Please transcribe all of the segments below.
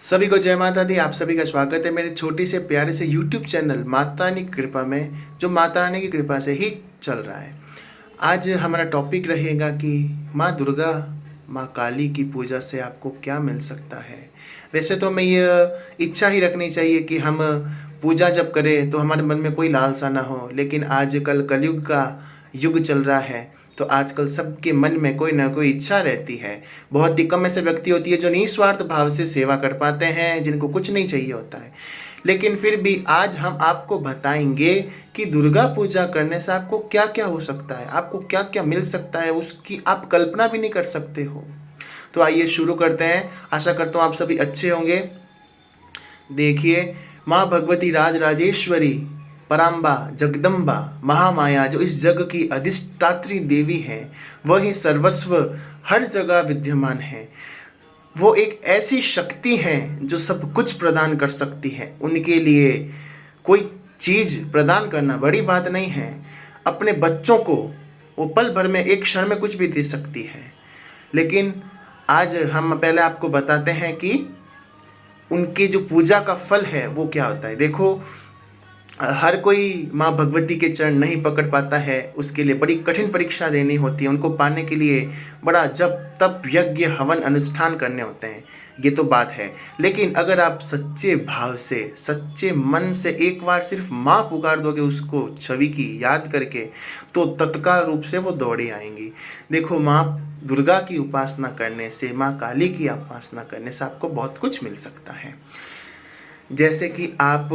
सभी को जय माता दी। आप सभी का स्वागत है मेरे छोटे से प्यारे से YouTube चैनल माता रानी की कृपा में, जो माता रानी की कृपा से ही चल रहा है। आज हमारा टॉपिक रहेगा कि माँ दुर्गा, माँ काली की पूजा से आपको क्या मिल सकता है। वैसे तो मैं ये इच्छा ही रखनी चाहिए कि हम पूजा जब करें तो हमारे मन में कोई लालसा ना हो, लेकिन आजकल कलयुग का युग चल रहा है तो आजकल सबके मन में कोई ना कोई इच्छा रहती है। बहुत ही कम ऐसे व्यक्ति होती है जो निस्वार्थ भाव से सेवा कर पाते हैं, जिनको कुछ नहीं चाहिए होता है। लेकिन फिर भी आज हम आपको बताएंगे कि दुर्गा पूजा करने से आपको क्या क्या हो सकता है, आपको क्या क्या मिल सकता है, उसकी आप कल्पना भी नहीं कर सकते हो। तो आइए शुरू करते हैं। आशा करता हूँ आप सभी अच्छे होंगे। देखिए, माँ भगवती राज राजेश्वरी पराम्बा जगदम्बा महामाया, जो इस जग की अधिष्ठात्री देवी है, वही सर्वस्व हर जगह विद्यमान है। वो एक ऐसी शक्ति है जो सब कुछ प्रदान कर सकती है। उनके लिए कोई चीज़ प्रदान करना बड़ी बात नहीं है। अपने बच्चों को वो पल भर में, एक क्षण में कुछ भी दे सकती है। लेकिन आज हम पहले आपको बताते हैं कि उनके जो पूजा का फल है वो क्या होता है। देखो, हर कोई माँ भगवती के चरण नहीं पकड़ पाता है, उसके लिए बड़ी कठिन परीक्षा देनी होती है। उनको पाने के लिए बड़ा जप तप यज्ञ हवन अनुष्ठान करने होते हैं, ये तो बात है। लेकिन अगर आप सच्चे भाव से, सच्चे मन से एक बार सिर्फ माँ पुकार दोगे, उसको छवि की याद करके, तो तत्काल रूप से वो दौड़ी आएंगी। देखो, माँ दुर्गा की उपासना करने से, माँ काली की उपासना करने से आपको बहुत कुछ मिल सकता है। जैसे कि आप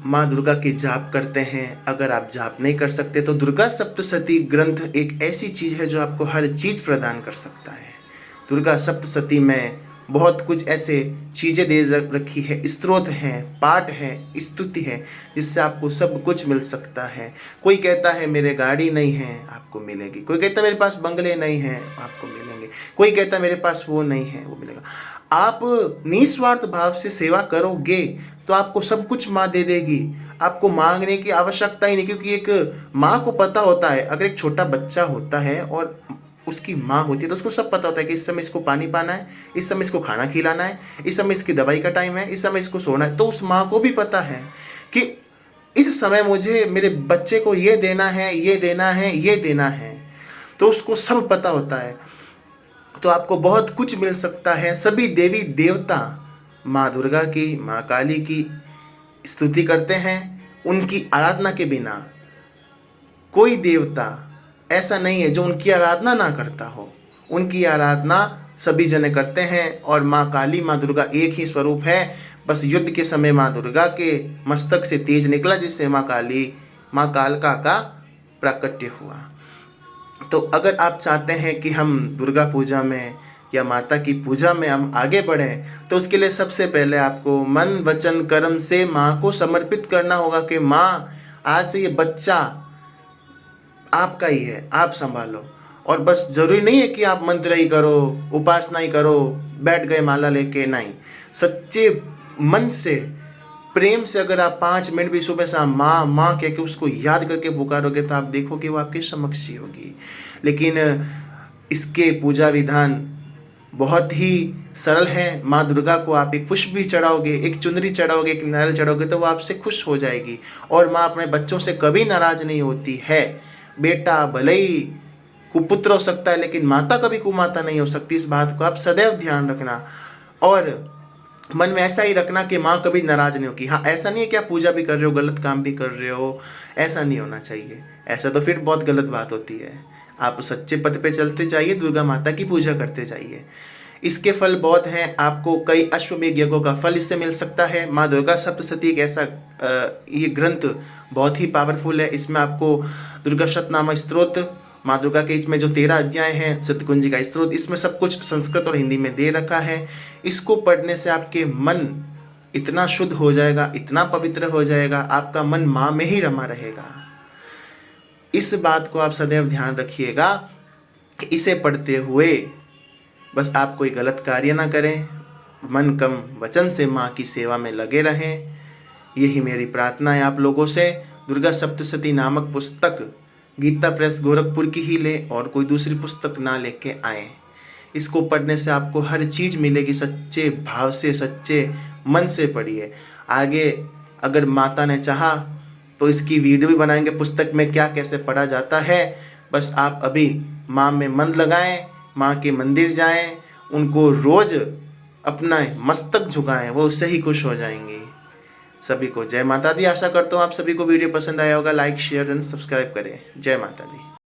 माँ दुर्गा के जाप करते हैं। अगर आप जाप नहीं कर सकते तो दुर्गा सप्तशती ग्रंथ एक ऐसी चीज़ है जो आपको हर चीज़ प्रदान कर सकता है। दुर्गा सप्तशती में बहुत कुछ ऐसे चीज़ें दे रखी है, स्तोत्र हैं, पाठ है, स्तुति है, जिससे आपको सब कुछ मिल सकता है। कोई कहता है मेरे गाड़ी नहीं है, आपको मिलेगी। कोई कहता है मेरे पास बंगले नहीं हैं, आपको मिलेंगे। कोई कहता है मेरे पास वो नहीं है, वो मिलेगा। आप निस्वार्थ भाव से सेवा करोगे तो आपको सब कुछ माँ दे देगी। आपको मांगने की आवश्यकता ही नहीं, क्योंकि एक माँ को पता होता है। अगर एक छोटा बच्चा होता है और उसकी माँ होती है तो उसको सब पता होता है कि इस समय इसको पानी पाना है, इस समय इसको खाना खिलाना है, इस समय इसकी दवाई का टाइम है, इस समय इसको सोना है। तो उस माँ को भी पता है कि इस समय मुझे मेरे बच्चे को ये देना है, ये देना है, ये देना है। तो उसको सब पता होता है। तो आपको बहुत कुछ मिल सकता है। सभी देवी देवता माँ दुर्गा की, माँ काली की स्तुति करते हैं। उनकी आराधना के बिना कोई देवता ऐसा नहीं है जो उनकी आराधना ना करता हो। उनकी आराधना सभी जने करते हैं। और माँ काली, माँ दुर्गा एक ही स्वरूप है। बस युद्ध के समय माँ दुर्गा के मस्तक से तेज निकला, जिससे माँ काली, माँ कालका का प्राकट्य हुआ। तो अगर आप चाहते हैं कि हम दुर्गा पूजा में या माता की पूजा में हम आगे बढ़ें, तो उसके लिए सबसे पहले आपको मन वचन कर्म से माँ को समर्पित करना होगा कि माँ, आज से ये बच्चा आपका ही है, आप संभालो। और बस जरूरी नहीं है कि आप मंत्र ही करो, उपासना ही करो, बैठ गए माला लेके, नहीं। सच्चे मन से, प्रेम से अगर आप 5 मिनट भी सुबह शाम माँ माँ कह के उसको याद करके पुकारोगे तो आप देखोगे वो आपके समक्ष ही होगी। लेकिन इसके पूजा विधान बहुत ही सरल है। माँ दुर्गा को आप एक पुष्प भी चढ़ाओगे, एक चुनरी चढ़ाओगे, एक नारियल चढ़ाओगे, तो वो आपसे खुश हो जाएगी। और माँ अपने बच्चों से कभी नाराज नहीं होती है। बेटा भले ही कुपुत्र हो सकता है, लेकिन माता कभी कुमाता नहीं हो सकती। इस बात को आप सदैव ध्यान रखना और मन में ऐसा ही रखना कि माँ कभी नाराज नहीं होगी। हाँ, ऐसा नहीं है कि आप पूजा भी कर रहे हो, गलत काम भी कर रहे हो, ऐसा नहीं होना चाहिए। ऐसा तो फिर बहुत गलत बात होती है। आप सच्चे पद पे चलते जाइए, दुर्गा माता की पूजा करते जाइए। इसके फल बहुत हैं। आपको कई अश्वमेध यज्ञों का फल इससे मिल सकता है। माँ दुर्गा सप्तशती एक ऐसा ये ग्रंथ बहुत ही पावरफुल है। इसमें आपको दुर्गा शतनामा स्तोत्र, माँ दुर्गा के इसमें जो 13 अध्याय हैं, सतकुंजी का स्तोत्र, इसमें सब कुछ संस्कृत और हिंदी में दे रखा है। इसको पढ़ने से आपके मन इतना शुद्ध हो जाएगा, इतना पवित्र हो जाएगा, आपका मन माँ में ही रमा रहेगा। इस बात को आप सदैव ध्यान रखिएगा कि इसे पढ़ते हुए बस आप कोई गलत कार्य ना करें, मन कम वचन से माँ की सेवा में लगे रहें। यही मेरी प्रार्थना है आप लोगों से। दुर्गा सप्तशती नामक पुस्तक गीता प्रेस गोरखपुर की ही लें और कोई दूसरी पुस्तक ना लेके आएँ। इसको पढ़ने से आपको हर चीज़ मिलेगी। सच्चे भाव से, सच्चे मन से पढ़िए। आगे अगर माता ने चाहा तो इसकी वीडियो भी बनाएंगे, पुस्तक में क्या कैसे पढ़ा जाता है। बस आप अभी माँ में मन लगाएं, माँ के मंदिर जाएं, उनको रोज़ अपना मस्तक झुकाएं, वो उससे ही खुश हो जाएंगी। सभी को जय माता दी। आशा करता हूँ आप सभी को वीडियो पसंद आया होगा। लाइक शेयर एंड सब्सक्राइब करें। जय माता दी।